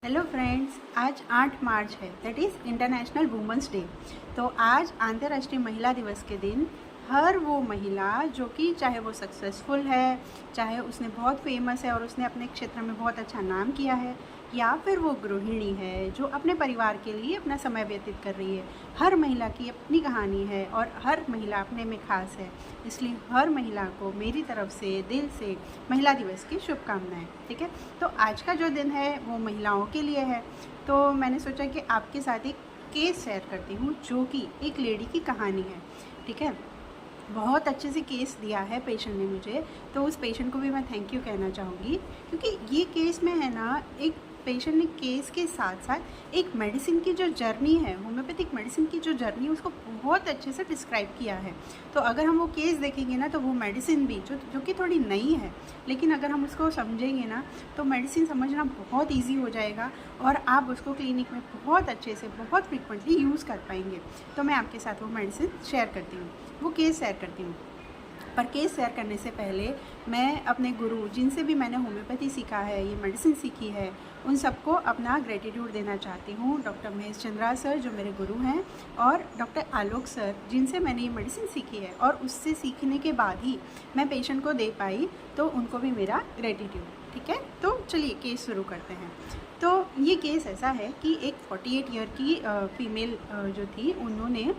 Hello friends, आज 8 मार्च है, that is international women's day. तो आज अंतर्राष्ट्रीय महिला दिवस के दिन हर वो महिला जो कि चाहे वो सक्सेसफुल है, चाहे उसने बहुत फेमस है और उसने अपने क्षेत्र में बहुत अच्छा नाम किया है, या फिर वो गृहिणी है जो अपने परिवार के लिए अपना समय व्यतीत कर रही है, हर महिला की अपनी कहानी है और हर महिला अपने में खास है। इसलिए हर महिला को मेरी तरफ से दिल से महिला दिवस की शुभकामनाएं। ठीक है, तो आज का जो दिन है वो महिलाओं के लिए है। तो मैंने सोचा कि आपके साथ एक केस शेयर करती हूँ जो कि एक लेडी की कहानी है। ठीक है, बहुत अच्छे से केस दिया है पेशेंट ने मुझे, तो उस पेशेंट को भी मैं थैंक यू कहना चाहूँगी, क्योंकि ये केस में है ना, एक पेशेंट ने केस के साथ साथ एक मेडिसिन की जो जर्नी है, होम्योपैथिक मेडिसिन की जो जर्नी है, उसको बहुत अच्छे से डिस्क्राइब किया है। तो अगर हम वो केस देखेंगे ना, तो वो मेडिसिन भी जो कि थोड़ी नई है, लेकिन अगर हम उसको समझेंगे ना, तो मेडिसिन समझना बहुत ईजी हो जाएगा और आप उसको क्लिनिक में बहुत अच्छे से बहुत फ्रिक्वेंटली यूज़ कर पाएंगे। तो मैं आपके साथ वो मेडिसिन शेयर करती हूँ, वो केस शेयर करती हूँ। पर केस शेयर करने से पहले मैं अपने गुरु, जिनसे भी मैंने होम्योपैथी सीखा है, ये मेडिसिन सीखी है, उन सबको अपना ग्रेटिट्यूड देना चाहती हूँ। डॉक्टर महेश चंद्रा सर जो मेरे गुरु हैं, और डॉक्टर आलोक सर जिनसे मैंने ये मेडिसिन सीखी है और उससे सीखने के बाद ही मैं पेशेंट को दे पाई, तो उनको भी मेरा ग्रेटिट्यूड। ठीक है, तो चलिए केस शुरू करते हैं। तो ये केस ऐसा है कि एक 48 ईयर की फीमेल जो थी, उन्होंने,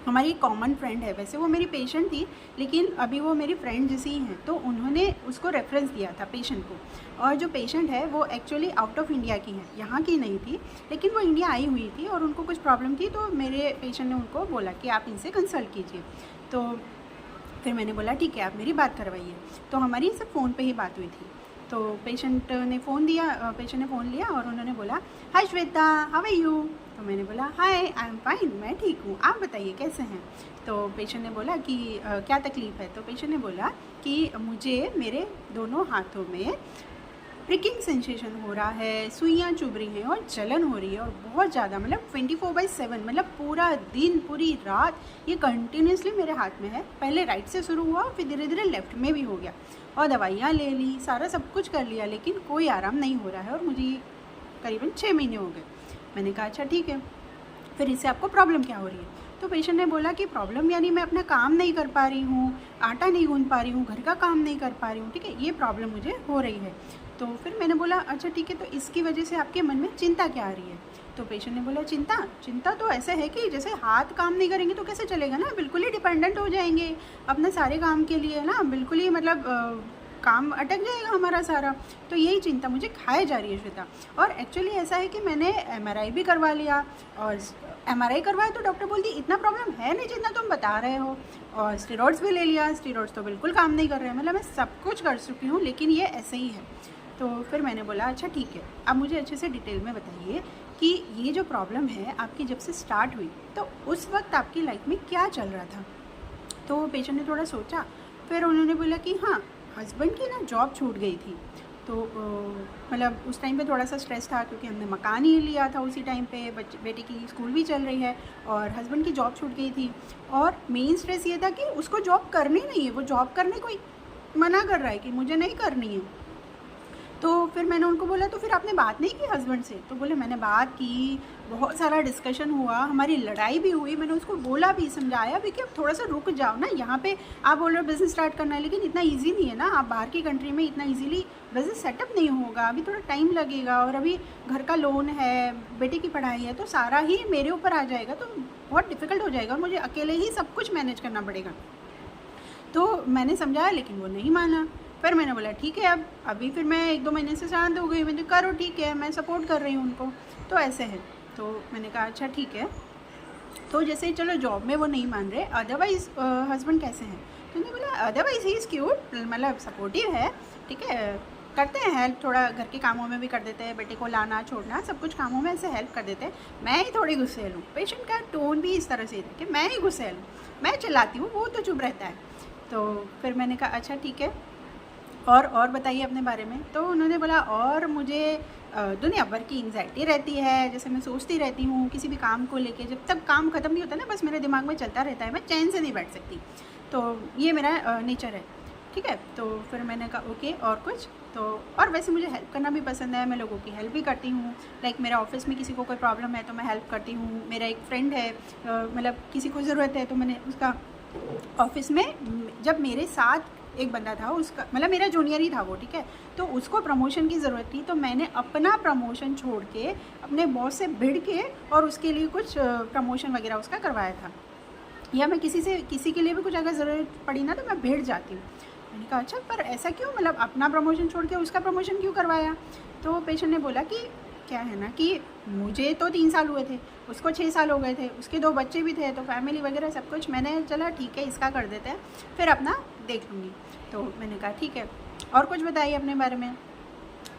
हमारी कॉमन फ्रेंड है, वैसे वो मेरी पेशेंट थी लेकिन अभी वो मेरी फ्रेंड जैसी ही हैं, तो उन्होंने उसको रेफरेंस दिया था पेशेंट को। और जो पेशेंट है वो एक्चुअली आउट ऑफ इंडिया की है, यहाँ की नहीं थी, लेकिन वो इंडिया आई हुई थी और उनको कुछ प्रॉब्लम थी, तो मेरे पेशेंट ने उनको बोला कि आप इनसे कंसल्ट कीजिए। तो फिर मैंने बोला ठीक है, आप मेरी बात करवाइए। तो हमारी सिर्फ फ़ोन पे ही बात हुई थी। तो पेशेंट ने फ़ोन लिया और उन्होंने बोला, हाय श्वेता, हाउ आर यू। तो मैंने बोला हाय, आई एम फाइन, मैं ठीक हूँ, आप बताइए कैसे हैं। तो पेशेंट ने बोला कि क्या तकलीफ़ है। तो पेशेंट ने बोला कि मुझे मेरे दोनों हाथों में प्रिकिंग सेंसेशन हो रहा है, सुइयाँ चुभ रही हैं और जलन हो रही है, और बहुत ज़्यादा, मतलब 24/7, मतलब पूरा दिन पूरी रात ये कंटिन्यूसली मेरे हाथ में है। पहले राइट से शुरू हुआ, फिर धीरे धीरे लेफ़्ट में भी हो गया, और दवाइयाँ ले ली, सारा सब कुछ कर लिया, लेकिन कोई आराम नहीं हो रहा है, और मुझे करीबन 6 महीने हो गए। मैंने कहा अच्छा ठीक है, फिर इससे आपको प्रॉब्लम क्या हो रही है। तो पेशेंट ने बोला कि प्रॉब्लम यानी मैं अपना काम नहीं कर पा रही हूँ, आटा नहीं गूंद पा रही हूँ, घर का काम नहीं कर पा रही हूँ। ठीक है, ये प्रॉब्लम मुझे हो रही है। तो फिर मैंने बोला अच्छा ठीक है, तो इसकी वजह से आपके मन में चिंता क्या आ रही है। तो पेशेंट ने बोला चिंता तो ऐसा है कि जैसे हाथ काम नहीं करेंगे तो कैसे चलेगा ना, बिल्कुल ही डिपेंडेंट हो जाएंगे अपने सारे काम के लिए ना, बिल्कुल ही मतलब काम अटक जाएगा हमारा सारा। तो यही चिंता मुझे खाए जा रही है श्वेता। और एक्चुअली ऐसा है कि मैंने MRI भी करवा लिया, और MRI करवाया तो डॉक्टर बोलती इतना प्रॉब्लम है नहीं जितना तुम बता रहे हो, और स्टेरॉइड्स भी ले लिया, स्टेरॉइड्स तो बिल्कुल काम नहीं कर रहे हैं, मतलब मैं सब कुछ कर चुकी हूँ, लेकिन ये ऐसे ही है। तो फिर मैंने बोला अच्छा ठीक है, अब मुझे अच्छे से डिटेल में बताइए कि ये जो प्रॉब्लम है आपकी जब से स्टार्ट हुई, तो उस वक्त आपकी लाइफ में क्या चल रहा था। तो पेशेंट ने थोड़ा सोचा, फिर उन्होंने बोला कि हाँ, हस्बैंड की ना जॉब छूट गई थी। तो मतलब उस टाइम पे थोड़ा सा स्ट्रेस था, क्योंकि हमने मकान ही लिया था उसी टाइम पे, बेटे की स्कूल भी चल रही है और हस्बैंड की जॉब छूट गई थी। और मेन स्ट्रेस ये था कि उसको जॉब करनी नहीं है, वो जॉब करने को मना कर रहा है कि मुझे नहीं करनी है। तो फिर मैंने उनको बोला तो फिर आपने बात नहीं की हस्बैंड से। तो बोले मैंने बात की, बहुत सारा डिस्कशन हुआ, हमारी लड़ाई भी हुई, मैंने उसको बोला भी, समझाया भी कि अब थोड़ा सा रुक जाओ ना, यहाँ पे आप बोल रहे हो बिज़नेस स्टार्ट करना है, लेकिन इतना इजी नहीं है ना, आप बाहर की कंट्री में इतना इजीली बिज़नेस सेटअप नहीं होगा, अभी थोड़ा टाइम लगेगा, और अभी घर का लोन है, बेटे की पढ़ाई है, तो सारा ही मेरे ऊपर आ जाएगा, तो बहुत डिफ़िकल्ट हो जाएगा और मुझे अकेले ही सब कुछ मैनेज करना पड़ेगा। तो मैंने समझाया, लेकिन वो नहीं माना। फिर मैंने बोला ठीक है, अब अभी फिर मैं 1-2 महीने से शांत हो गई, मैंने करो ठीक है, मैं सपोर्ट कर रही हूँ उनको, तो ऐसे है। तो मैंने कहा अच्छा ठीक है, तो जैसे चलो जॉब में वो नहीं मान रहे, अदरवाइज़ हस्बैंड कैसे हैं। तो उन्होंने बोला अदरवाइज़ ही इज़ क्यूट, मतलब सपोर्टिव है, ठीक है, करते हैं हेल्प, थोड़ा घर के कामों में भी कर देते हैं, बेटे को लाना छोड़ना सब कुछ कामों में ऐसे हेल्प कर देते हैं। मैं ही थोड़ी गुस्सेल हूँ, पेशेंट का टोन भी इस तरह से था कि मैं ही गुस्सेल हूँ, मैं चिल्लाती हूँ, वो तो चुप रहता है। तो फिर मैंने कहा अच्छा ठीक है, और बताइए अपने बारे में। तो उन्होंने बोला और मुझे दुनिया भर की एंग्जाइटी रहती है, जैसे मैं सोचती रहती हूँ किसी भी काम को लेके, जब तक काम ख़त्म नहीं होता ना, बस मेरे दिमाग में चलता रहता है, मैं चैन से नहीं बैठ सकती, तो ये मेरा नेचर है। ठीक है। तो फिर मैंने कहा ओके और कुछ, तो और वैसे मुझे हेल्प करना भी पसंद है, मैं लोगों की हेल्प भी करती हूँ। लाइक मेरा ऑफिस में किसी को कोई प्रॉब्लम है तो मैं हेल्प करती हूँ। मेरा एक फ्रेंड है, मतलब किसी को ज़रूरत है तो मैंने उसका ऑफिस में, जब मेरे साथ एक बंदा था, उसका मतलब मेरा जूनियर ही था वो, ठीक है, तो उसको प्रमोशन की ज़रूरत थी, तो मैंने अपना प्रमोशन छोड़ के अपने बॉस से भिड़ के और उसके लिए कुछ प्रमोशन वगैरह उसका करवाया था। या मैं किसी के लिए भी कुछ अगर ज़रूरत पड़ी ना तो मैं भिड़ जाती हूँ। मैंने कहा अच्छा, पर ऐसा क्यों, मतलब अपना प्रमोशन छोड़ के उसका प्रमोशन क्यों करवाया? तो पेशेंट ने बोला कि क्या है ना कि मुझे तो 3 साल हुए थे, उसको 6 साल हो गए थे, उसके 2 बच्चे भी थे, तो फैमिली वगैरह सब कुछ, मैंने चला ठीक है इसका कर देते हैं, फिर अपना देख लूँगी। तो मैंने कहा ठीक है, और कुछ बताइए अपने बारे में।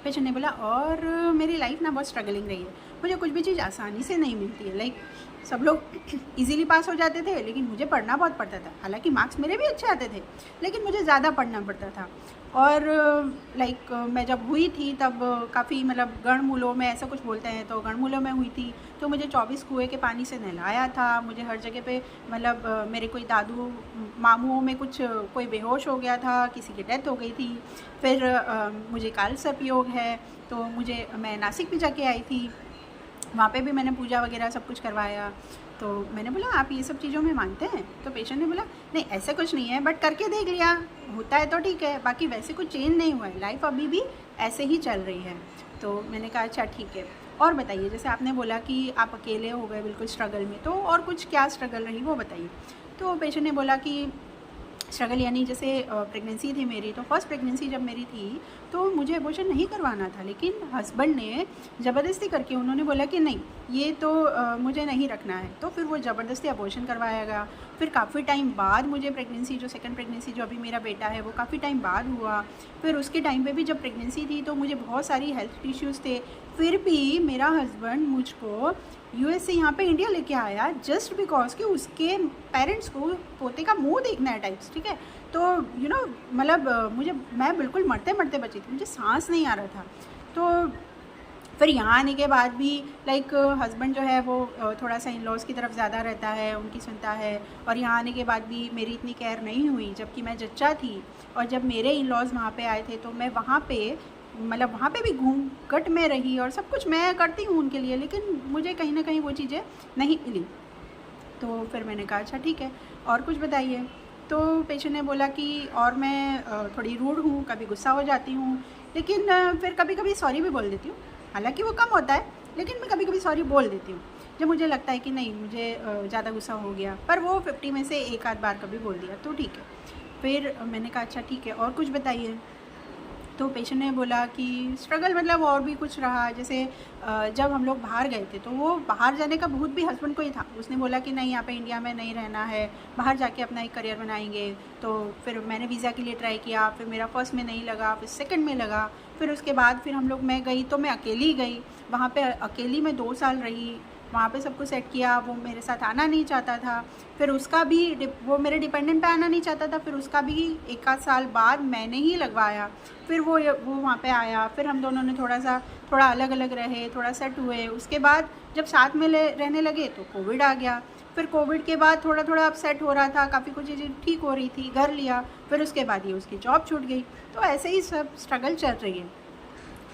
पेशेंट ने बोला और मेरी लाइफ ना बहुत स्ट्रगलिंग रही है, मुझे कुछ भी चीज़ आसानी से नहीं मिलती है। लाइक सब लोग इजीली पास हो जाते थे, लेकिन मुझे पढ़ना बहुत पड़ता था। हालांकि मार्क्स मेरे भी अच्छे आते थे, लेकिन मुझे ज़्यादा पढ़ना पड़ता था। और लाइक मैं जब हुई थी तब काफ़ी, मतलब गणमूलों में ऐसा कुछ बोलते हैं, तो गणमूलों में हुई थी, तो मुझे 24 कुएँ के पानी से नहलाया था। मुझे हर जगह पे, मतलब मेरे कोई दादू मामुओं में कुछ कोई बेहोश हो गया था, किसी की डेथ हो गई थी। फिर मुझे काल सर्पयोग है, तो मैं नासिक भी जाके आई थी, वहाँ पे भी मैंने पूजा वगैरह सब कुछ करवाया। तो मैंने बोला आप ये सब चीज़ों में मानते हैं? तो पेशेंट ने बोला नहीं ऐसा कुछ नहीं है, बट करके देख लिया, होता है तो ठीक है, बाकी वैसे कुछ चेंज नहीं हुआ है, लाइफ अभी भी ऐसे ही चल रही है। तो मैंने कहा अच्छा ठीक है, और बताइए, जैसे आपने बोला कि आप अकेले हो गए बिल्कुल स्ट्रगल में, तो और कुछ क्या स्ट्रगल रही वो बताइए। तो पेशेंट ने बोला कि स्ट्रगल यानी जैसे प्रेगनेंसी थी मेरी, तो फर्स्ट प्रेगनेंसी जब मेरी थी तो मुझे अबॉर्शन नहीं करवाना था, लेकिन हस्बैंड ने ज़बरदस्ती करके उन्होंने बोला कि नहीं ये तो मुझे नहीं रखना है, तो फिर वो ज़बरदस्ती अबॉर्शन करवाया गया। फिर काफ़ी टाइम बाद मुझे प्रेगनेंसी, जो सेकंड प्रेगनेंसी जो अभी मेरा बेटा है वो काफ़ी टाइम बाद हुआ। फिर उसके टाइम पे भी जब प्रेगनेंसी थी तो मुझे बहुत सारी हेल्थ इश्यूज़ थे, फिर भी मेरा हस्बैंड मुझको यूएस से यहाँ पे इंडिया लेके आया जस्ट बिकॉज कि उसके पेरेंट्स को पोते का मुंह देखना है टाइप्स, ठीक है। तो मतलब मैं बिल्कुल मरते मरते बची थी, मुझे सांस नहीं आ रहा था। तो फिर यहाँ आने के बाद भी लाइक हस्बैंड जो है वो थोड़ा सा इन लॉज़ की तरफ ज़्यादा रहता है, उनकी सुनता है, और यहाँ आने के बाद भी मेरी इतनी केयर नहीं हुई, जबकि मैं जच्चा थी। और जब मेरे इन लॉज़ वहाँ पे आए थे तो मैं वहाँ पे, मतलब वहाँ पे भी घूंघट में रही और सब कुछ मैं करती हूँ उनके लिए, लेकिन मुझे कहीं ना कहीं वो चीज़ें नहीं मिली। तो फिर मैंने कहा अच्छा ठीक है और कुछ बताइए। तो पेशेंट ने बोला कि और मैं थोड़ी रूड हूँ, कभी गुस्सा हो जाती हूँ, लेकिन फिर कभी कभी सॉरी भी बोल देती हूँ। हालांकि वो कम होता है, लेकिन मैं कभी कभी सॉरी बोल देती हूँ जब मुझे लगता है कि नहीं मुझे ज़्यादा गुस्सा हो गया, पर वो 50 में से एक आध बार कभी बोल दिया तो ठीक है। फिर मैंने कहा अच्छा ठीक है और कुछ बताइए। तो पेशेंट ने बोला कि स्ट्रगल मतलब और भी कुछ रहा, जैसे जब हम लोग बाहर गए थे तो वो बाहर जाने का भूत भी हस्बैंड को ही था। उसने बोला कि नहीं यहाँ पे इंडिया में नहीं रहना है, बाहर जाके अपना एक करियर बनाएंगे। तो फिर मैंने वीज़ा के लिए ट्राई किया, फिर मेरा फर्स्ट में नहीं लगा, फिर सेकंड में लगा, फिर उसके बाद फिर मैं गई तो मैं अकेली गई, वहाँ पर अकेली मैं 2 साल रही, वहाँ पे सब कुछ सेट किया। वो मेरे साथ आना नहीं चाहता था, फिर उसका भी वो मेरे डिपेंडेंट पे आना नहीं चाहता था, फिर उसका भी 1 आध साल बाद मैंने ही लगवाया। फिर वो वहाँ पे आया, फिर हम दोनों ने थोड़ा अलग अलग रहे, थोड़ा सेट हुए। उसके बाद जब साथ में रहने लगे तो कोविड आ गया। फिर कोविड के बाद थोड़ा थोड़ा अपसेट हो रहा था, काफ़ी कुछ चीज़ें ठीक हो रही थी, घर लिया, फिर उसके बाद ये उसकी जॉब छूट गई। तो ऐसे ही सब स्ट्रगल चल रही है।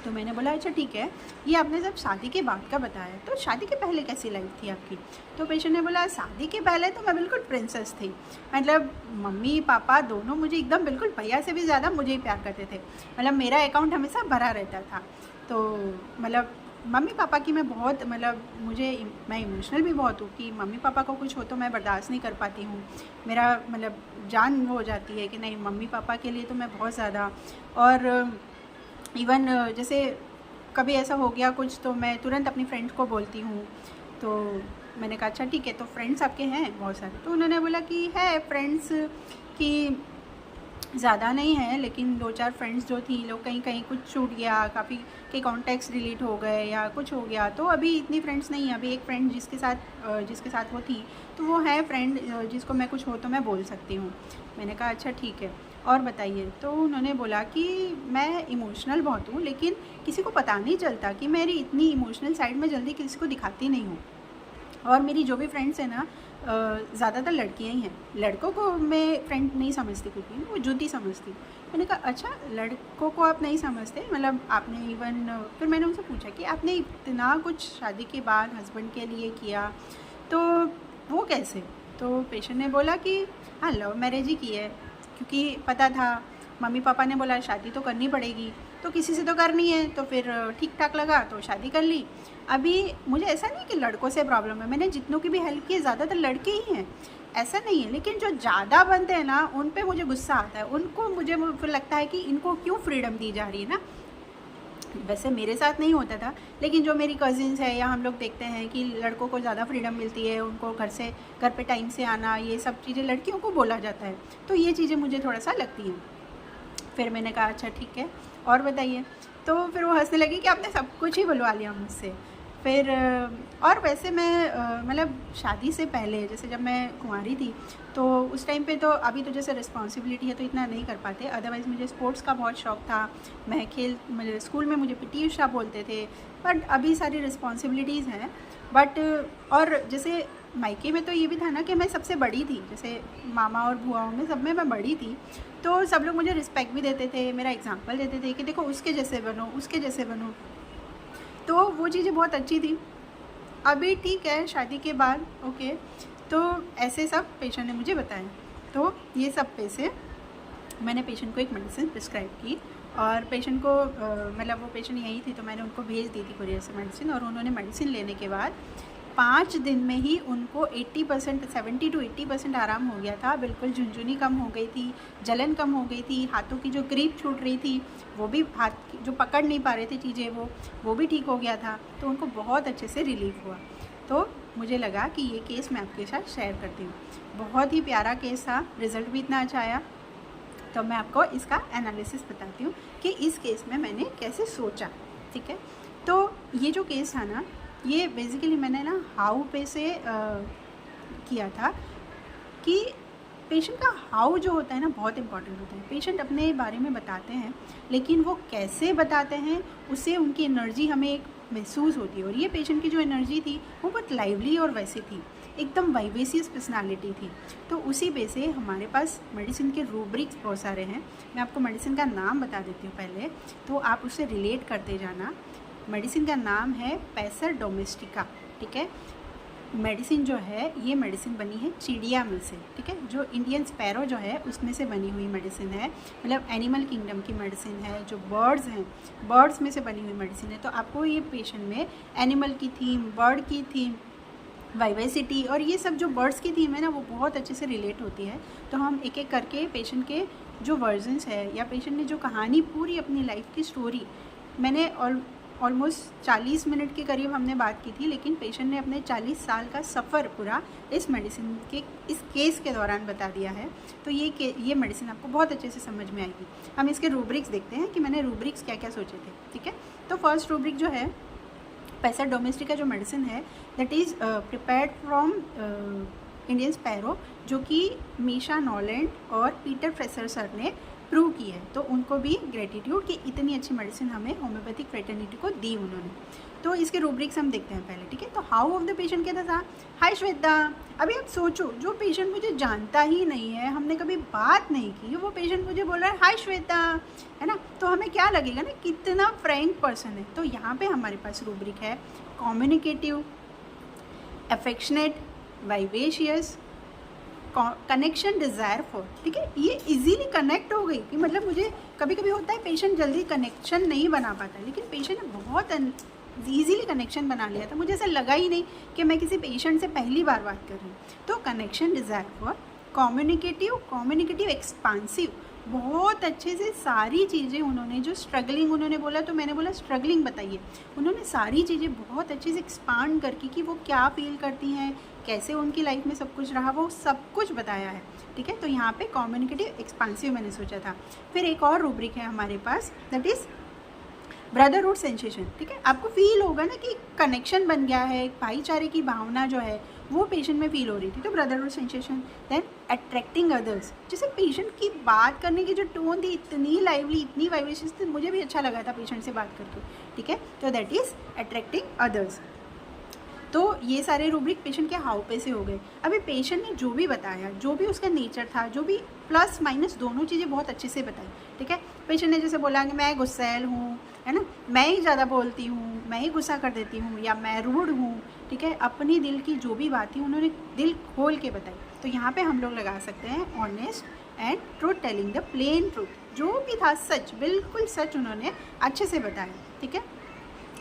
तो मैंने बोला अच्छा ठीक है, ये आपने जब शादी के बाद का बताया, तो शादी के पहले कैसी लाइफ थी आपकी? तो पेशेंट ने बोला शादी के पहले तो मैं बिल्कुल प्रिंसेस थी, मतलब मम्मी पापा दोनों मुझे एकदम बिल्कुल भैया से भी ज़्यादा मुझे ही प्यार करते थे, मतलब मेरा अकाउंट हमेशा भरा रहता था। तो मतलब मम्मी पापा की मैं बहुत, मतलब मैं इमोशनल भी बहुत हूँ कि मम्मी पापा को कुछ हो तो मैं बर्दाश्त नहीं कर पाती हूँ, मेरा मतलब जान हो जाती है कि नहीं मम्मी पापा के लिए तो मैं बहुत ज़्यादा। और इवन जैसे कभी ऐसा हो गया कुछ तो मैं तुरंत अपनी फ्रेंड्स को बोलती हूँ। तो मैंने कहा अच्छा ठीक है, तो फ्रेंड्स आपके हैं बहुत सारे? तो उन्होंने बोला कि है फ्रेंड्स की ज़्यादा नहीं है, लेकिन 2-4 फ्रेंड्स जो थी लोग कहीं कहीं कुछ छूट गया, काफ़ी के कॉन्टैक्ट्स डिलीट हो गए या कुछ हो गया, तो अभी इतनी फ्रेंड्स नहीं है। अभी एक फ्रेंड जिसके साथ वो थी तो वो है फ्रेंड जिसको मैं कुछ हो तो मैं बोल सकती हूँ। मैंने कहा अच्छा ठीक है और बताइए। तो उन्होंने बोला कि मैं इमोशनल बहुत हूँ, लेकिन किसी को पता नहीं चलता कि मेरी इतनी इमोशनल साइड में जल्दी किसी को दिखाती नहीं हूँ। और मेरी जो भी फ्रेंड्स हैं ना, ज़्यादातर लड़कियां ही हैं, लड़कों को मैं फ्रेंड नहीं समझती, क्योंकि वो जूती समझती। मैंने कहा अच्छा लड़कों को आप नहीं समझते, मतलब आपने इवन, फिर मैंने उनसे पूछा कि आपने इतना कुछ शादी के बाद हस्बैंड के लिए किया तो वो कैसे? तो पेशेंट ने बोला कि हाँ लव मैरिज ही की है, क्योंकि पता था मम्मी पापा ने बोला शादी तो करनी पड़ेगी, तो किसी से तो करनी है, तो फिर ठीक ठाक लगा तो शादी कर ली। अभी मुझे ऐसा नहीं कि लड़कों से प्रॉब्लम है, मैंने जितनों की भी हेल्प की ज़्यादातर लड़के ही हैं, ऐसा नहीं है, लेकिन जो ज़्यादा बनते हैं ना उन पे मुझे गुस्सा आता है, उनको मुझे फिर लगता है कि इनको क्यों फ्रीडम दी जा रही है ना। वैसे मेरे साथ नहीं होता था, लेकिन जो मेरी कज़िन्स है या हम लोग देखते हैं कि लड़कों को ज़्यादा फ्रीडम मिलती है, उनको घर पे टाइम से आना, ये सब चीज़ें लड़कियों को बोला जाता है, तो ये चीज़ें मुझे थोड़ा सा लगती हैं। फिर मैंने कहा अच्छा ठीक है और बताइए, तो फिर वो हंसने लगी कि आपने सब कुछ ही बुलवा लिया मुझसे। फिर और वैसे मैं मतलब शादी से पहले जैसे जब मैं कुंवारी थी तो उस टाइम पे, तो अभी तो जैसे रिस्पॉन्सिबिलिटी है तो इतना नहीं कर पाते, अदरवाइज़ मुझे स्पोर्ट्स का बहुत शौक़ था, मुझे स्कूल में मुझे पीटी उषा बोलते थे, बट अभी सारी रिस्पॉन्सिबिलिटीज़ हैं। बट और जैसे मायके में तो ये भी था ना कि मैं सबसे बड़ी थी, जैसे मामा और बुआओं में सब में मैं बड़ी थी, तो सब लोग मुझे रिस्पेक्ट भी देते थे, मेरा एग्जाम्पल देते थे कि देखो उसके जैसे बनो, उसके जैसे बनो, तो वो चीज़ें बहुत अच्छी थी। अभी ठीक है शादी के बाद ओके, तो ऐसे सब पेशेंट ने मुझे बताया, तो ये सब पे से मैंने पेशेंट को एक मेडिसिन प्रिस्क्राइब की, और पेशेंट को मतलब वो पेशेंट यही थी तो मैंने उनको भेज दी थी कुरियर से मेडिसिन, और उन्होंने मेडिसिन लेने के बाद 5 दिन में ही उनको 80% 70 to 80% आराम हो गया था, बिल्कुल झुनझुनी कम हो गई थी, जलन कम हो गई थी, हाथों की जो ग्रिप छूट रही थी वो भी, हाथ जो पकड़ नहीं पा रहे थे चीज़ें वो भी ठीक हो गया था, तो उनको बहुत अच्छे से रिलीफ हुआ। तो मुझे लगा कि ये केस मैं आपके साथ शेयर करती हूँ। बहुत ही प्यारा केस था, रिज़ल्ट भी इतना अच्छा आया, तो मैं आपको इसका एनालिसिस बताती हूँ कि इस केस में मैंने कैसे सोचा। ठीक है, तो ये जो केस था ना, ये बेसिकली मैंने ना हाउ पे से किया था कि पेशेंट का हाउ जो होता है ना बहुत इम्पॉर्टेंट होता है। पेशेंट अपने बारे में बताते हैं, लेकिन वो कैसे बताते हैं उससे उनकी एनर्जी हमें एक महसूस होती है, और ये पेशेंट की जो एनर्जी थी वो बहुत लाइवली और वैसी थी, एकदम वाइवेसियस पर्सनालिटी थी। तो उसी पे से हमारे पास मेडिसिन के रूब्रिक्स बहुत सारे हैं। मैं आपको मेडिसिन का नाम बता देती हूँ पहले, तो आप उससे रिलेट करते जाना। मेडिसिन का नाम है पैसर डोमेस्टिका। ठीक है, मेडिसिन जो है ये मेडिसिन बनी है चिड़िया में से। ठीक है, जो इंडियन स्पैरो जो है उसमें से बनी हुई मेडिसिन है, मतलब एनिमल किंगडम की मेडिसिन है। जो बर्ड्स हैं, बर्ड्स में से बनी हुई मेडिसिन है। तो आपको ये पेशेंट में एनिमल की थीम, बर्ड की थीम, वाइवेसिटी और ये सब जो बर्ड्स की थीम है ना वो बहुत अच्छे से रिलेट होती है। तो हम एक एक करके पेशेंट के जो वर्जन्स है या पेशेंट ने जो कहानी पूरी अपनी लाइफ की स्टोरी, मैंने ऑलमोस्ट 40 मिनट के करीब हमने बात की थी, लेकिन पेशेंट ने अपने 40 साल का सफ़र पूरा इस मेडिसिन के इस केस के दौरान बता दिया है। तो ये मेडिसिन आपको बहुत अच्छे से समझ में आएगी। हम इसके रूब्रिक्स देखते हैं कि मैंने रूब्रिक्स क्या क्या सोचे थे। ठीक है, तो फर्स्ट रूब्रिक जो है पैसर डोमेस्टिका जो मेडिसिन है that is prepared from Indian sparrow, जो कि मीशा नॉलैंड और पीटर फ्रेसर सर ने प्रूव की है। तो उनको भी ग्रेटिट्यूड कि इतनी अच्छी मेडिसिन हमें होम्योपैथिक फ्रेटर्निटी को दी उन्होंने। तो इसके रूब्रिक्स हम देखते हैं पहले। ठीक है, तो हाउ ऑफ द पेशेंट कहता था हाय श्वेता। अभी आप सोचो, जो पेशेंट मुझे जानता ही नहीं है, हमने कभी बात नहीं की, वो पेशेंट मुझे बोल रहा है हाय श्वेता, है ना, तो हमें क्या लगेगा ना कितना फ्रैंक पर्सन है। तो यहाँ पे हमारे पास रूब्रिक है communicative, affectionate, vivacious, connection, desire for. ठीक है, ये इजीली कनेक्ट हो गई कि मतलब मुझे कभी कभी होता है पेशेंट जल्दी कनेक्शन नहीं बना पाता, लेकिन पेशेंट ने बहुत ईजीली कनेक्शन बना लिया था। मुझे ऐसा लगा ही नहीं कि मैं किसी पेशेंट से पहली बार बात कर रही हूँ। तो connection, desire for, communicative, expansive, बहुत अच्छे से सारी चीज़ें उन्होंने, जो स्ट्रगलिंग उन्होंने बोला तो मैंने बोला स्ट्रगलिंग बताइए। उन्होंने सारी चीज़ें बहुत अच्छे से एक्सपांड करके कि वो क्या फील करती हैं, कैसे उनकी लाइफ में सब कुछ रहा, वो सब कुछ बताया है। ठीक है, तो यहाँ पे कम्युनिकेटिव, एक्सपांसिव मैंने सोचा था। फिर एक और रूब्रिक है हमारे पास दैट इज़ ब्रदरहुड सेंसेशन। ठीक है, आपको फील होगा ना कि कनेक्शन बन गया है, भाईचारे की भावना जो है वो पेशेंट में फील हो रही थी, तो brotherhood sensation. Then attracting others, जैसे पेशेंट की बात करने की जो टोन थी इतनी लाइवली, इतनी वाइब्रेशंस थी, मुझे भी अच्छा लगा था पेशेंट से बात करके। ठीक है, तो दैट इज़ अट्रैक्टिंग अदर्स। तो ये सारे रूब्रिक पेशेंट के हाउ पे से हो गए। अभी पेशेंट ने जो भी बताया, जो भी उसका नेचर था, जो भी प्लस माइनस दोनों चीज़ें बहुत अच्छे से बताई, ठीक है। पेशेंट ने जैसे बोला कि मैं गुस्सैल हूँ, है ना, मैं ही ज़्यादा बोलती हूँ, मैं ही गुस्सा कर देती हूँ, या मैं रूड हूँ, ठीक है। अपनी दिल की जो भी बात थी उन्होंने दिल खोल के बताई। तो यहाँ पे हम लोग लगा सकते हैं honest and truth telling, the plain truth, जो भी था सच, बिल्कुल सच उन्होंने अच्छे से बताया, ठीक है।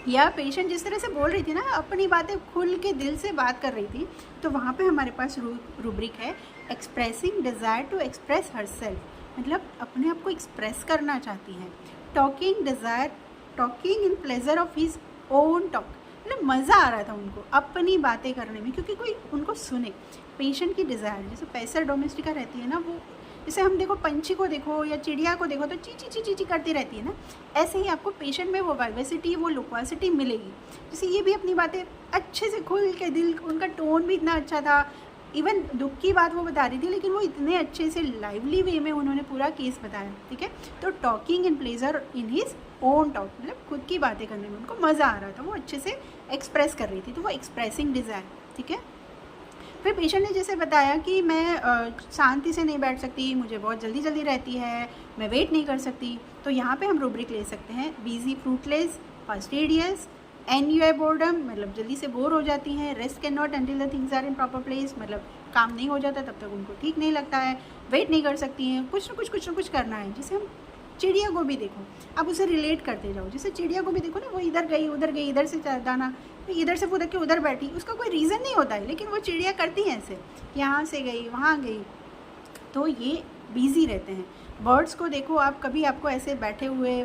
या पेशेंट जिस तरह से बोल रही थी ना, अपनी बातें खुल के दिल से बात कर रही थी, तो वहाँ पे हमारे पास रूब्रिक है expressing desire to express herself, मतलब अपने आप को एक्सप्रेस करना चाहती है। Talking desire, talking in pleasure of his own talk, मतलब मज़ा आ रहा था उनको अपनी बातें करने में, क्योंकि कोई उनको सुने। पेशेंट की डिज़ायर, जैसे पैसर डोमेस्टिका रहती है ना, वो जैसे हम देखो पंछी को देखो या चिड़िया को देखो तो ची करती रहती है ना, ऐसे ही आपको पेशेंट में वो वाइवेसिटी, वो लोक्वासिटी मिलेगी। जैसे ये भी अपनी बातें अच्छे से खुल के, दिल, उनका टोन भी इतना अच्छा था, इवन दुख की बात वो बता रही थी, लेकिन वो इतने अच्छे से लाइवली वे में उन्होंने पूरा केस बताया, ठीक है। तो talking in pleasure in his own talk, मतलब खुद की बातें करने में उनको मज़ा आ रहा था, वो अच्छे से एक्सप्रेस कर रही थी, तो वो एक्सप्रेसिंग डिज़ायर, ठीक है। फिर पेशेंट ने जैसे बताया कि मैं शांति से नहीं बैठ सकती, मुझे बहुत जल्दी जल्दी रहती है, मैं वेट नहीं कर सकती। तो यहाँ पे हम रूब्रिक ले सकते हैं busy, fruitless, fastidious, ennui boredom, मतलब जल्दी से बोर हो जाती हैं। Rest can not until the things are in proper place, मतलब काम नहीं हो जाता तब तक उनको ठीक नहीं लगता है। वेट नहीं कर सकती हैं, कुछ ना कुछ करना है। जैसे हम चिड़िया को भी देखो, आप उसे रिलेट करते जाओ, जैसे चिड़िया को भी देखो ना, वो इधर गई, इधर से दाना, इधर से फुदक के उधर बैठी, उसका कोई रीज़न नहीं होता है, लेकिन वो चिड़िया करती हैं ऐसे, यहाँ से गई वहाँ गई, तो ये बिजी रहते हैं। बर्ड्स को देखो आप, कभी आपको ऐसे बैठे हुए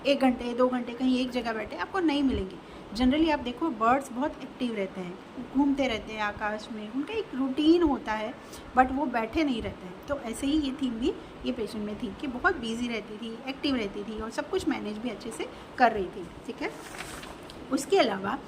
1 घंटे 2 घंटे कहीं एक जगह बैठे आपको नहीं मिलेंगे। जनरली आप देखो बर्ड्स बहुत एक्टिव रहते हैं, घूमते रहते हैं आकाश में, उनका एक रूटीन होता है, बट वो बैठे नहीं रहते हैं। तो ऐसे ही ये थीम भी ये पेशेंट में थी कि बहुत बिजी रहती थी, एक्टिव रहती थी, और सब कुछ मैनेज भी अच्छे से कर रही थी, ठीक है। उसके अलावा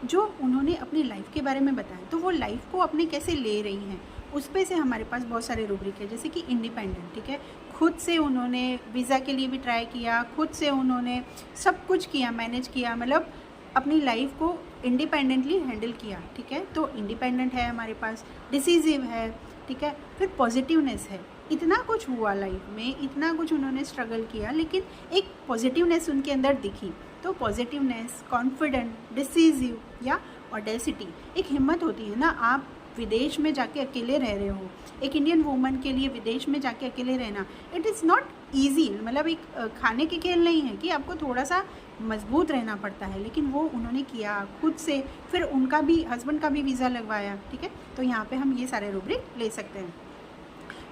जो उन्होंने अपनी लाइफ के बारे में बताया, तो वो लाइफ को अपने कैसे ले रही हैं, उस पे से हमारे पास बहुत सारे रूब्रिक है। जैसे कि इंडिपेंडेंट, ठीक है, खुद से उन्होंने वीज़ा के लिए भी ट्राई किया, खुद से उन्होंने सब कुछ किया, मैनेज किया, मतलब अपनी लाइफ को इंडिपेंडेंटली हैंडल किया, ठीक है। तो इंडिपेंडेंट है हमारे पास, डिसीजिव है, ठीक है। फिर पॉजिटिवनेस है, इतना कुछ हुआ लाइफ में, इतना कुछ उन्होंने स्ट्रगल किया, लेकिन एक पॉजिटिवनेस उनके अंदर दिखी। तो पॉजिटिवनेस, कॉन्फिडेंट, डिसीजिव या ऑडेसिटी, एक हिम्मत होती है ना। आप विदेश में जाके अकेले रह रहे हो, एक इंडियन वुमन के लिए विदेश में जाके अकेले रहना, इट इज़ नॉट ईजी, मतलब एक खाने के खेल नहीं है कि आपको थोड़ा सा मजबूत रहना पड़ता है, लेकिन वो उन्होंने किया खुद से। फिर उनका भी, हस्बैंड का भी वीज़ा लगवाया, ठीक है। तो यहाँ पे हम ये सारे रूब्रिक ले सकते हैं।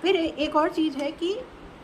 फिर एक और चीज़ है कि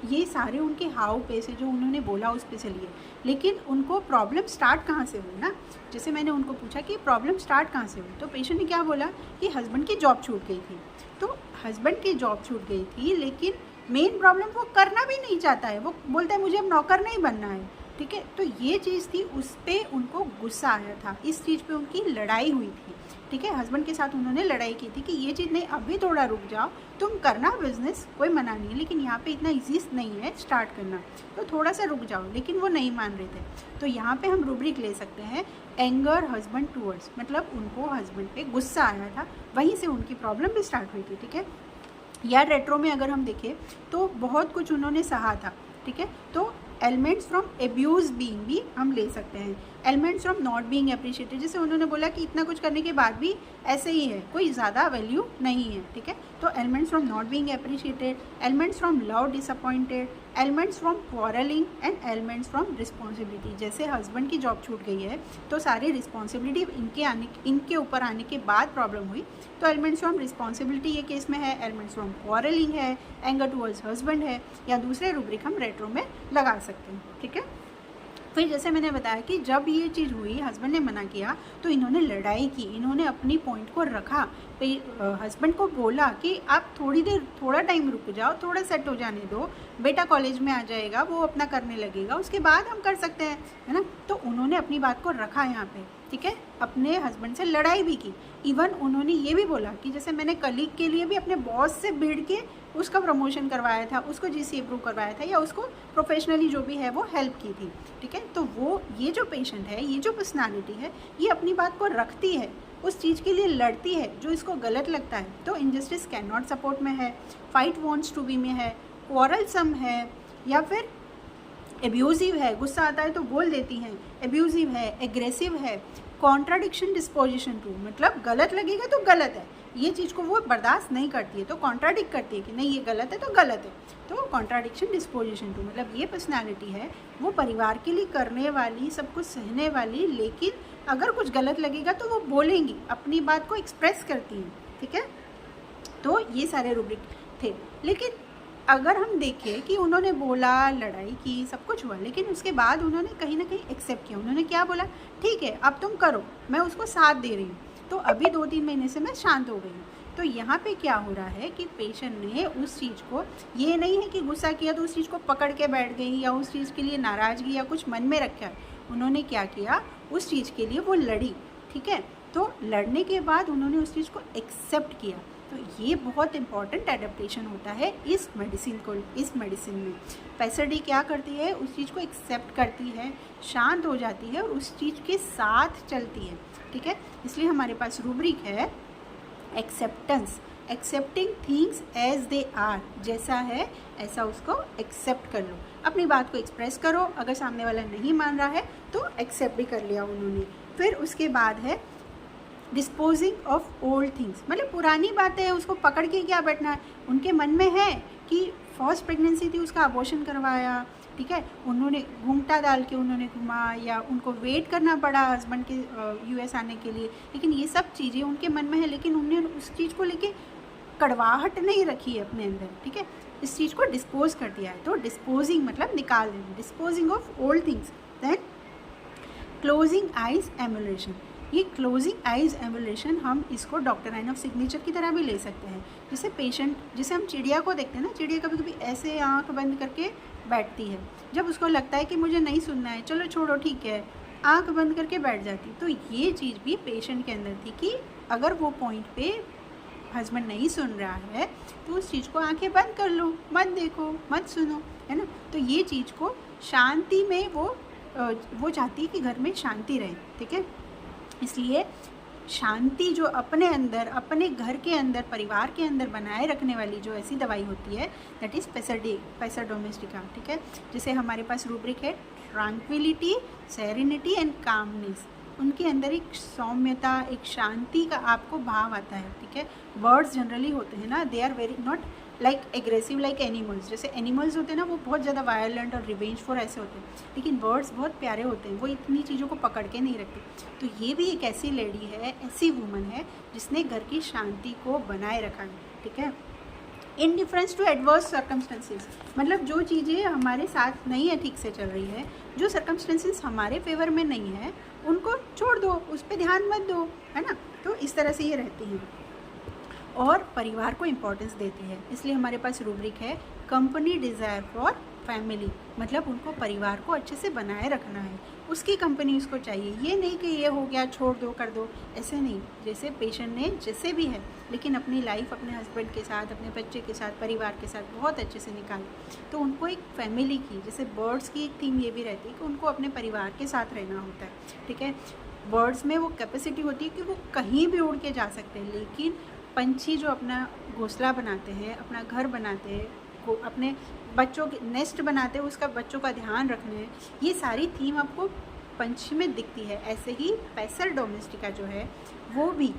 ये सारे उनके हाव पे से जो उन्होंने बोला उस पे से लिए, लेकिन उनको प्रॉब्लम स्टार्ट कहाँ से हुई ना। जैसे मैंने उनको पूछा कि प्रॉब्लम स्टार्ट कहाँ से हुई, तो पेशेंट ने क्या बोला कि हस्बैंड की जॉब छूट गई थी। तो हस्बैंड की जॉब छूट गई थी, लेकिन मेन प्रॉब्लम वो करना भी नहीं चाहता है, वो बोलता है मुझे अब नौकर नहीं बनना है, ठीक है। तो ये चीज़ थी, उस पर उनको गुस्सा आया था, इस चीज़ पे उनकी लड़ाई हुई थी, ठीक है। हस्बैंड के साथ उन्होंने लड़ाई की थी कि ये चीज़ नहीं, अभी थोड़ा रुक जाओ, तुम करना बिजनेस, कोई मना नहीं है, लेकिन यहाँ पे इतना ईजी नहीं है स्टार्ट करना, तो थोड़ा सा रुक जाओ, लेकिन वो नहीं मान रहे थे। तो यहाँ पे हम रूब्रिक ले सकते हैं एंगर हस्बैंड टूवर्ड्स, मतलब उनको हस्बैंड पे गुस्सा आया था, वहीं से उनकी प्रॉब्लम भी स्टार्ट हुई थी, ठीक है। या रेट्रो में अगर हम देखें तो बहुत कुछ उन्होंने सहा था, ठीक है। तो एलिमेंट्स फ्रॉम एब्यूज बीइंग भी हम ले सकते हैं, elements from not being appreciated, जैसे उन्होंने बोला कि इतना कुछ करने के बाद भी ऐसे ही है, कोई ज़्यादा वैल्यू नहीं है, ठीक है। तो elements from not being appreciated, elements from love disappointed, elements from quarrelling and elements from responsibility. जैसे हस्बैंड की जॉब छूट गई है तो सारी रिस्पॉन्सिबिलिटी इनके ऊपर आने के बाद प्रॉब्लम हुई, तो एलिमेंट्स फ्रॉम रिस्पॉन्सिबिलिटी ये केस में है, एलिमेंट्स फ्रॉम क्वारलिंग है, एंगर टुवर्ड्स हस्बैंड है, या दूसरे रूब्रिक हम रेट्रो में लगा सकते हैं, ठीक है। फिर जैसे मैंने बताया कि जब ये चीज़ हुई, हस्बैंड ने मना किया, तो इन्होंने लड़ाई की, इन्होंने अपनी पॉइंट को रखा, हस्बैंड को बोला कि आप थोड़ा टाइम रुक जाओ, थोड़ा सेट हो जाने दो, बेटा कॉलेज में आ जाएगा, वो अपना करने लगेगा, उसके बाद हम कर सकते हैं, है ना। तो उन्होंने अपनी बात को रखा यहाँ पे, ठीक है, अपने हस्बैंड से लड़ाई भी की। इवन उन्होंने ये भी बोला कि जैसे मैंने कलीग के लिए भी अपने बॉस से भिड़ के उसका प्रमोशन करवाया था, उसको जीसी अप्रूव करवाया था, या उसको प्रोफेशनली जो भी है वो हेल्प की थी। ठीक है, तो वो ये जो पेशेंट है, ये जो पर्सनालिटी है, ये अपनी बात को रखती है, उस चीज़ के लिए लड़ती है जो इसको गलत लगता है। तो इनजस्टिस कैन नॉट सपोर्ट में है, फाइट वॉन्ट्स टू बी में है, क्वारलसम है, या फिर एब्यूजिव है, गुस्सा आता है तो बोल देती हैं, एब्यूजिव है, एग्रेसिव है, कॉन्ट्राडिक्शन डिस्पोजिशन टू, मतलब गलत लगेगा तो गलत है, ये चीज़ को वो बर्दाश्त नहीं करती है, तो कॉन्ट्राडिक्ट करती है कि नहीं ये गलत है तो गलत है। तो कॉन्ट्राडिक्शन डिस्पोजिशन टू मतलब ये पर्सनालिटी है, वो परिवार के लिए करने वाली, सब कुछ सहने वाली, लेकिन अगर कुछ गलत लगेगा तो वो बोलेंगी, अपनी बात को एक्सप्रेस करती हैं। ठीक है, तो ये सारे रूब्रिक थे। लेकिन अगर हम देखें कि उन्होंने बोला, लड़ाई की, सब कुछ हुआ, लेकिन उसके बाद उन्होंने कहीं ना कहीं एक्सेप्ट किया। उन्होंने क्या बोला, ठीक है अब तुम करो, मैं उसको साथ दे रही हूँ, तो अभी 2-3 महीने से मैं शांत हो गई हूँ। तो यहाँ पे क्या हो रहा है कि पेशेंट ने उस चीज़ को, ये नहीं है कि गुस्सा किया तो उस चीज़ को पकड़ के बैठ गई या उस चीज़ के लिए नाराज़गी या कुछ मन में रखा है। उन्होंने क्या किया, उस चीज़ के लिए वो लड़ी। ठीक है, तो लड़ने के बाद उन्होंने उस चीज़ को एक्सेप्ट किया। तो ये बहुत इंपॉर्टेंट एडेप्टेशन होता है इस मेडिसिन में। पैसडी क्या करती है, उस चीज़ को एक्सेप्ट करती है, शांत हो जाती है और उस चीज़ के साथ चलती है। ठीक है, इसलिए हमारे पास रूब्रिक है acceptance, accepting things as they are, जैसा है ऐसा उसको एक्सेप्ट कर लो, अपनी बात को एक्सप्रेस करो, अगर सामने वाला नहीं मान रहा है तो एक्सेप्ट भी कर लिया उन्होंने। फिर उसके बाद है डिस्पोजिंग ऑफ ओल्ड थिंग्स, मतलब पुरानी बातें उसको पकड़ के क्या बैठना है, उनके मन में है कि फर्स्ट प्रेगनेंसी थी उसका अबॉर्शन करवाया, ठीक है, उन्होंने घूमटा डाल के उन्होंने घुमा, या उनको वेट करना पड़ा हस्बैंड के यूएस आने के लिए, लेकिन ये सब चीज़ें उनके मन में है, लेकिन उन्होंने उस चीज़ को लेके कड़वाहट नहीं रखी है अपने अंदर। ठीक है, इस चीज़ को डिस्पोज कर दिया है। तो डिस्पोजिंग मतलब निकाल देना, disposing of old things. Then closing eyes emulation, ये क्लोजिंग आइज एमुलेशन हम इसको डॉक्टर लाइन ऑफ सिग्नेचर की तरह भी ले सकते हैं। जैसे पेशेंट, जैसे हम चिड़िया को देखते हैं ना, चिड़िया कभी कभी ऐसे आंख बंद करके बैठती है, जब उसको लगता है कि मुझे नहीं सुनना है, चलो छोड़ो ठीक है, आंख बंद करके बैठ जाती। तो ये चीज़ भी पेशेंट के अंदर थी कि अगर वो पॉइंट पे हस्बैंड नहीं सुन रहा है तो उस चीज़ को आंखें बंद कर लो, मत देखो, मत सुनो, है ना। तो ये चीज़ को शांति में वो चाहती है कि घर में शांति रहे। ठीक है, इसलिए शांति जो अपने अंदर, अपने घर के अंदर, परिवार के अंदर बनाए रखने वाली जो ऐसी दवाई होती है, दैट इज़ पैसा डोमेस्टिका। ठीक है, जैसे हमारे पास रूब्रिक है ट्रांक्विलिटी, सेरेनिटी एंड कामनेस, उनके अंदर एक सौम्यता, एक शांति का आपको भाव आता है। ठीक है, बर्ड्स जनरली होते हैं ना, they are very not like aggressive like animals, जैसे एनिमल्स होते हैं ना वो बहुत ज़्यादा वायलेंट और रिवेंजफुल ऐसे होते हैं, लेकिन बर्ड्स बहुत प्यारे होते हैं, वो इतनी चीज़ों को पकड़ के नहीं रखते। तो ये भी एक ऐसी लेडी है, ऐसी वूमन है जिसने घर की शांति को बनाए रखा है। ठीक है, indifference to adverse circumstances, मतलब जो चीज़ें हमारे साथ नहीं है, ठीक से चल रही है, जो सर्कमस्टेंसेस हमारे फेवर में नहीं है, उनको छोड़ दो, उस पर ध्यान मत दो, है ना। तो इस तरह से ये रहती हैं और परिवार को इम्पोर्टेंस देती है। इसलिए हमारे पास रूब्रिक है कंपनी डिज़ायर फॉर फैमिली, मतलब उनको परिवार को अच्छे से बनाए रखना है, उसकी कंपनी उसको चाहिए। ये नहीं कि ये हो गया छोड़ दो, कर दो, ऐसे नहीं। जैसे पेशेंट ने जैसे भी है, लेकिन अपनी लाइफ अपने हस्बैंड के साथ, अपने बच्चे के साथ, परिवार के साथ बहुत अच्छे से निकाले। तो उनको एक फैमिली की, जैसे बर्ड्स की एक थीम ये भी रहती है कि उनको अपने परिवार के साथ रहना होता है। ठीक है, बर्ड्स में वो कैपेसिटी होती है कि वो कहीं भी उड़ के जा सकते हैं, लेकिन पंछी जो अपना घोंसला बनाते हैं, अपना घर बनाते हैं, को अपने बच्चों के नेस्ट बनाते हैं, उसका बच्चों का ध्यान रखने हैं, ये सारी थीम आपको पंछी में दिखती है। ऐसे ही पैसर डोमेस्टिका जो है वो भी,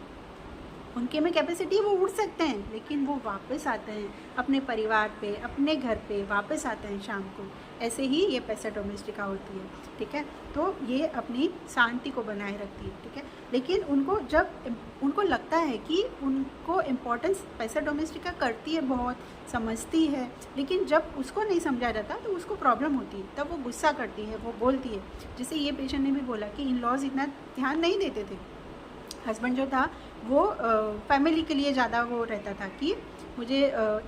उनके में कैपेसिटी, वो उड़ सकते हैं, लेकिन वो वापस आते हैं अपने परिवार पे, अपने घर पे वापस आते हैं शाम को। ऐसे ही ये पैसा डोमेस्टिका होती है। ठीक है, तो ये अपनी शांति को बनाए रखती है। ठीक है, लेकिन उनको जब उनको लगता है कि उनको इम्पोर्टेंस पैसा डोमेस्टिका करती है, बहुत समझती है, लेकिन जब उसको नहीं समझा जाता तो उसको प्रॉब्लम होती है, तब वो गुस्सा करती है, वो बोलती है। जैसे ये पेशेंट ने भी बोला कि इन लॉज इतना ध्यान नहीं देते थे, हस्बैंड जो था वो फैमिली के लिए ज़्यादा वो रहता था कि मुझे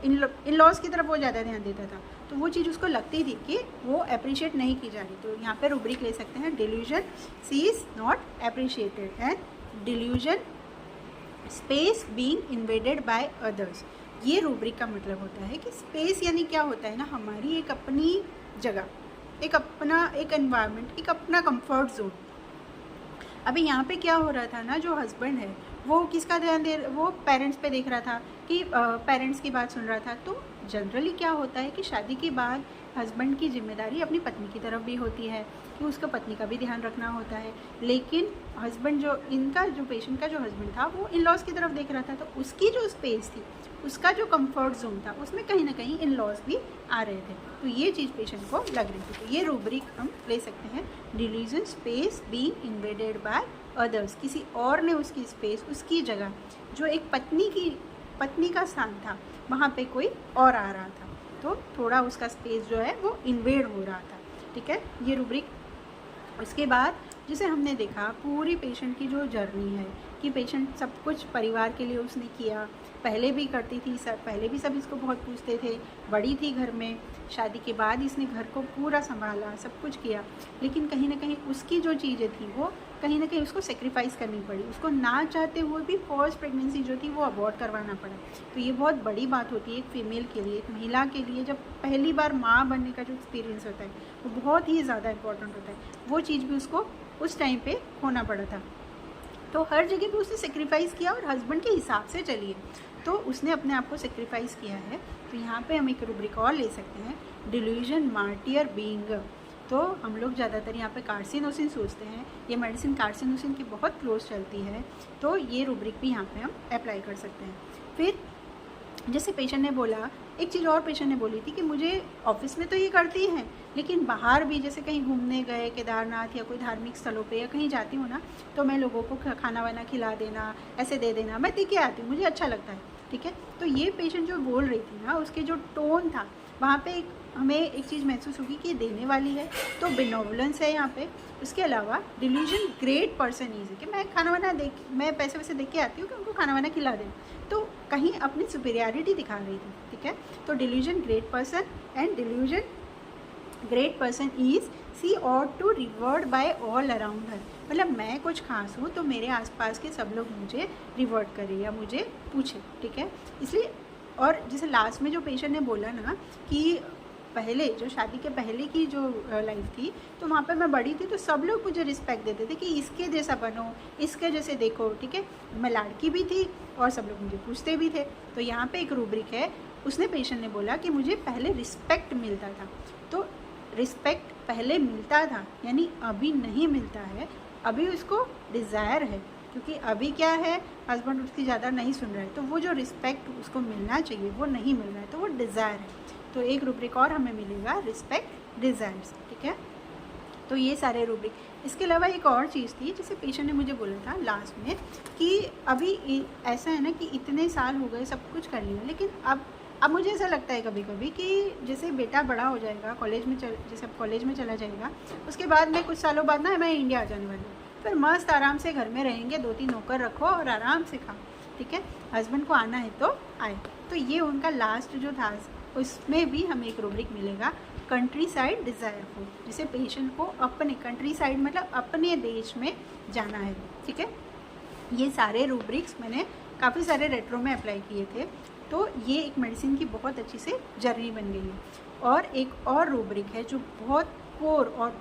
इन लॉज की तरफ वो ज़्यादा ध्यान देता था, तो वो चीज़ उसको लगती थी कि वो अप्रिशिएट नहीं की जा रही। तो यहाँ पे रूब्रिक ले सकते हैं delusion, she is not appreciated and delusion space being invaded by others. ये रूब्रिक का मतलब होता है कि स्पेस यानी क्या होता है ना, हमारी एक अपनी जगह, एक अपना एक एनवायरनमेंट, एक अपना कंफर्ट जोन। अभी यहाँ पे क्या हो रहा था ना, जो हस्बैंड है वो किसका ध्यान वो पेरेंट्स पे देख रहा था कि पेरेंट्स की बात सुन रहा था। तो जनरली क्या होता है कि शादी के बाद हस्बैंड की जिम्मेदारी अपनी पत्नी की तरफ भी होती है कि उसको पत्नी का भी ध्यान रखना होता है। लेकिन हस्बैंड जो इनका जो पेशेंट का जो हस्बैंड था वो इन लॉज की तरफ देख रहा था, तो उसकी जो स्पेस थी, उसका जो कंफर्ट जोन था, उसमें कहीं ना कहीं इन लॉज भी आ रहे थे। तो ये चीज़ पेशेंट को लग रही थी। तो ये रूब्रिक हम ले सकते हैं delusion space being invaded by others. किसी और ने उसकी स्पेस, उसकी जगह, जो एक पत्नी का स्थान था, वहाँ पे कोई और आ रहा था, तो थोड़ा उसका स्पेस जो है वो इन्वेड हो रहा था। ठीक है, ये रूब्रिक। उसके बाद जैसे हमने देखा पूरी पेशेंट की जो जर्नी है कि पेशेंट सब कुछ परिवार के लिए उसने किया, पहले भी करती थी, पहले भी सब इसको बहुत पूछते थे, बड़ी थी घर में, शादी के बाद इसने घर को पूरा संभाला, सब कुछ किया, लेकिन कहीं ना कहीं उसकी जो चीज़ें थी वो कहीं ना कहीं उसको सेक्रीफाइस करनी पड़ी। उसको ना चाहते हुए भी फर्स्ट प्रेगनेंसी जो थी वो अबॉर्ट करवाना पड़ा। तो ये बहुत बड़ी बात होती है एक फीमेल के लिए, एक महिला के लिए। जब पहली बार माँ बनने का जो एक्सपीरियंस होता है वो बहुत ही ज़्यादा इंपॉर्टेंट होता है। वो चीज़ भी उसको उस टाइम पे होना पड़ा था। तो हर जगह पे उसने सेक्रीफाइस किया और हस्बैंड के हिसाब से चलिए, तो उसने अपने आप को सेक्रीफाइस किया है। तो यहाँ पे हम एक रूब्रिक और ले सकते हैं डिल्यूजन मार्टियर बीइंग। तो हम लोग ज़्यादातर यहाँ पे कार्सिनोसिन सोचते हैं, ये मेडिसिन कार्सिनोसिन की बहुत क्लोज चलती है, तो ये रूब्रिक भी यहाँ पे हम अप्लाई कर सकते हैं। फिर जैसे पेशेंट ने बोला, एक चीज़ और पेशेंट ने बोली थी कि मुझे ऑफिस में तो ये करती हैं, लेकिन बाहर भी जैसे कहीं घूमने गए, केदारनाथ या कोई धार्मिक स्थलों पे या कहीं जाती हूँ ना, तो मैं लोगों को खाना वाना खिला देना, ऐसे दे देना, मैं दे के आती हूँ, मुझे अच्छा लगता है। ठीक है, तो ये पेशेंट जो बोल रही थी ना, उसके जो टोन था वहाँ पे हमें एक चीज़ महसूस होगी कि देने वाली है, तो बेनोवलेंस है यहाँ पे। उसके अलावा डिल्यूजन ग्रेट पर्सन इज है कि मैं खाना वाना मैं पैसे वैसे दे के आती हूँ कि उनको खाना वाना खिला दें, तो कहीं अपनी सुपीरियरिटी दिखा रही थी। ठीक है, तो delusion great person and delusion great person is sought to reward by all around her. मतलब मैं कुछ खास हूँ तो मेरे आसपास के सब लोग मुझे रिवर्ड करें या मुझे पूछे। ठीक है, इसलिए। और जैसे लास्ट में जो पेशेंट ने बोला ना कि पहले जो शादी के पहले की जो लाइफ थी, तो वहाँ पे मैं बड़ी थी तो सब लोग मुझे रिस्पेक्ट देते थे कि इसके जैसा बनो, इसके जैसे देखो। ठीक है, मैं लड़की भी थी और सब लोग मुझे पूछते भी थे। तो यहाँ पे एक रूब्रिक है, उसने पेशेंट ने बोला कि मुझे पहले रिस्पेक्ट मिलता था, तो रिस्पेक्ट पहले मिलता था यानी अभी नहीं मिलता है, अभी उसको डिज़ायर है, क्योंकि अभी क्या है, हस्बैंड उसकी ज़्यादा नहीं सुन रहा है, तो वो जो रिस्पेक्ट उसको मिलना चाहिए वो नहीं मिल रहा है, तो वो डिज़ायर है। तो एक रूब्रिक और हमें मिलेगा रिस्पेक्ट डिज़ायर्स। ठीक है, तो ये सारे रूब्रिक। इसके अलावा एक और चीज़ थी, जैसे पेशेंट ने मुझे बोला था लास्ट में कि अभी ऐसा है ना कि इतने साल हो गए, सब कुछ कर लिया, लेकिन अब मुझे ऐसा लगता है कभी कभी कि जैसे बेटा बड़ा हो जाएगा, जैसे अब कॉलेज में चला जाएगा, उसके बाद में कुछ सालों बाद ना मैं इंडिया आ जाने वाली हूँ, फिर मस्त आराम से घर में रहेंगे, 2-3 नौकर रखो और आराम से खाओ। ठीक है, हस्बैंड को आना है तो आए। तो ये उनका लास्ट जो था, उसमें भी हमें एक रूब्रिक मिलेगा कंट्री साइड डिज़ायरफुल, जिसे पेशेंट को अपने कंट्री साइड मतलब अपने देश में जाना है। ठीक है, ये सारे रूब्रिक्स मैंने काफ़ी सारे रेट्रो में अप्लाई किए थे, तो ये एक मेडिसिन की बहुत अच्छी से जर्नी बन गई है। और एक और रूब्रिक है जो बहुत कोर और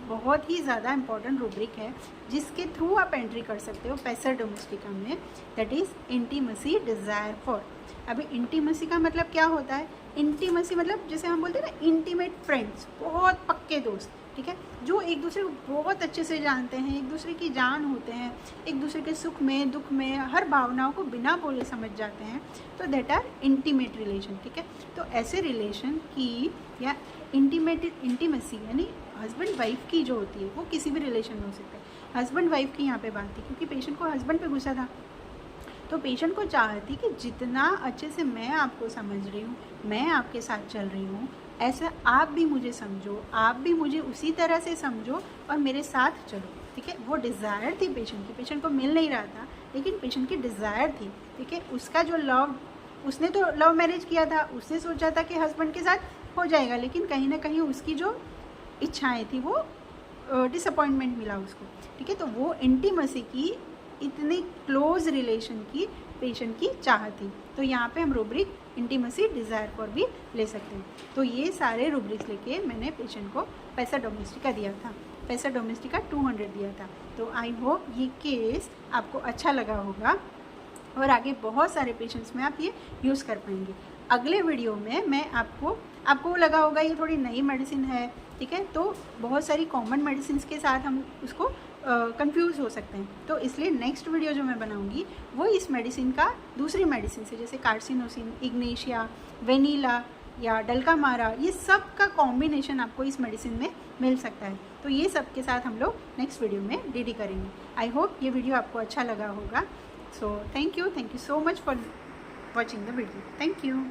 बहुत ही ज़्यादा इंपॉर्टेंट रूब्रिक है, जिसके थ्रू आप एंट्री कर सकते हो पैसा डोमेस्टिका में, that is intimacy desire for. अभी इंटीमेसी का मतलब क्या होता है? इंटीमेसी मतलब जैसे हम बोलते हैं ना, इंटीमेट फ्रेंड्स, बहुत पक्के दोस्त। ठीक है, जो एक दूसरे को बहुत अच्छे से जानते हैं, एक दूसरे की जान होते हैं, एक दूसरे के सुख में दुख में हर भावनाओं को बिना बोले समझ जाते हैं, तो दैट आर इंटीमेट रिलेशन। ठीक है, तो ऐसे रिलेशन की या इंटीमेसी यानी हस्बैंड वाइफ की जो होती है, वो किसी भी रिलेशन में हो सकता है। हस्बैंड वाइफ की यहाँ पे बात थी क्योंकि पेशेंट को हस्बैंड पे गुस्सा था, तो पेशेंट को चाहती कि जितना अच्छे से मैं आपको समझ रही हूँ, मैं आपके साथ चल रही हूँ, ऐसा आप भी मुझे समझो, आप भी मुझे उसी तरह से समझो और मेरे साथ चलो। ठीक है, वो डिज़ायर थी पेशेंट की, पेशेंट को मिल नहीं रहा था, लेकिन पेशेंट की डिज़ायर थी। ठीक है, उसका जो लव, उसने तो लव मैरिज किया था, उसने सोचा था कि हस्बैंड के साथ हो जाएगा, लेकिन कहीं ना कहीं उसकी जो इच्छाएं थी वो डिसअपॉइंटमेंट मिला उसको, ठीक है। तो वो इंटीमेसी की, इतनी क्लोज रिलेशन की पेशेंट की चाह थी। तो यहाँ पे हम रूब्रिक इंटीमेसी डिज़ायर फॉर भी ले सकते हैं। तो ये सारे रूब्रिक्स लेके मैंने पेशेंट को पैसा डोमेस्टिका दिया था, पैसा डोमेस्टिका 200 दिया था। तो आई होप ये केस आपको अच्छा लगा होगा और आगे बहुत सारे पेशेंट्स में आप ये यूज़ कर पाएंगे। अगले वीडियो में मैं आपको लगा होगा ये थोड़ी नई मेडिसिन है, ठीक है, तो बहुत सारी कॉमन मेडिसिन के साथ हम उसको कंफ्यूज हो सकते हैं। तो इसलिए नेक्स्ट वीडियो जो मैं बनाऊंगी वो इस मेडिसिन का दूसरी मेडिसिन से, जैसे कार्सिनोसिन, इग्नेशिया, वेनिला या डल्कामारा, ये सब का कॉम्बिनेशन आपको इस मेडिसिन में मिल सकता है। तो ये सब के साथ हम लोग नेक्स्ट वीडियो में डीडी करेंगे। आई होप ये वीडियो आपको अच्छा लगा होगा। So thank you so much for watching the video. Thank you.